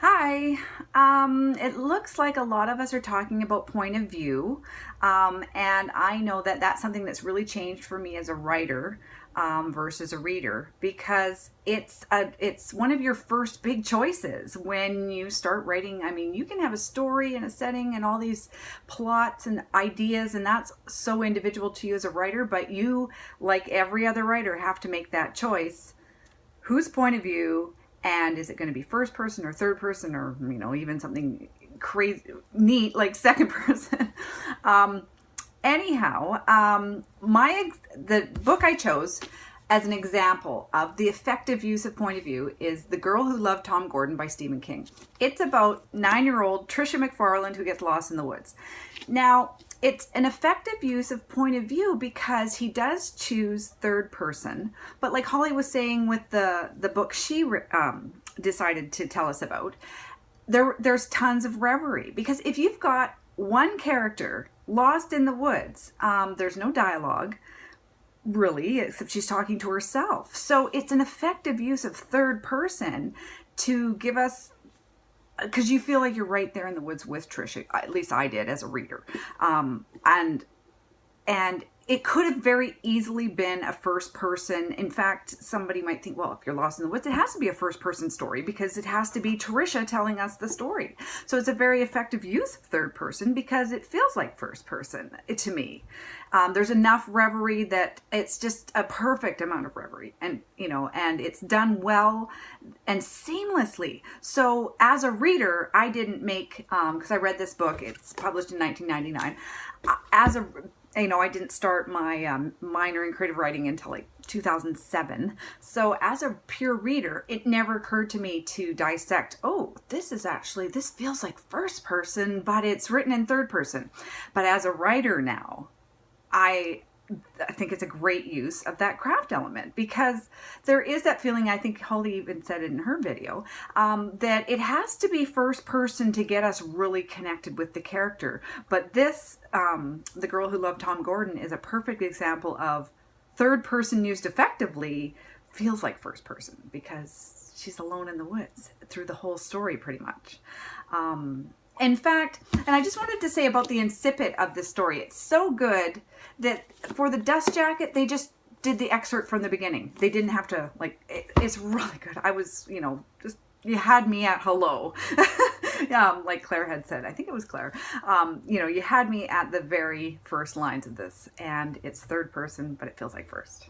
Hi. It looks like a lot of us are talking about point of view, and I know that that's something that's really changed for me as a writer versus a reader because it's one of your first big choices when you start writing. I mean, you can have a story and a setting and all these plots and ideas, and that's so individual to you as a writer, but you, like every other writer, have to make that choice. Whose point of view, and is it going to be first person or third person, or even something crazy neat like second person? The book I chose as an example of the effective use of point of view is The Girl Who Loved Tom Gordon by Stephen King. It's about 9-year-old Trisha McFarland who gets lost in the woods. Now, it's an effective use of point of view because he does choose third person. But like Holly was saying with the book she decided to tell us about, there's tons of reverie. Because if you've got one character lost in the woods, there's no dialogue, really, except she's talking to herself. So it's an effective use of third person to give us, because you feel like you're right there in the woods with Trisha. At least I did as a reader. And it could have very easily been a first person. In fact, somebody might think, well, if you're lost in the woods, it has to be a first person story because it has to be Trisha telling us the story. So it's a very effective use of third person because it feels like first person to me. There's enough reverie that it's just a perfect amount of reverie, and it's done well and seamlessly. So as a reader, I didn't make, because I read this book, it's published in 1999. I didn't start my minor in creative writing until like 2007. So as a pure reader, it never occurred to me to dissect, this feels like first person, but it's written in third person. But as a writer now, I think it's a great use of that craft element because there is that feeling, I think Holly even said it in her video, that it has to be first person to get us really connected with the character. But this, The Girl Who Loved Tom Gordon, is a perfect example of third person used effectively feels like first person because she's alone in the woods through the whole story pretty much. In fact, and I just wanted to say about the incipit of this story, it's so good that for the dust jacket, they just did the excerpt from the beginning. They didn't have to, it's really good. I was, you had me at hello. Like Claire had said, I think it was Claire, you had me at the very first lines of this, and it's third person, but it feels like first.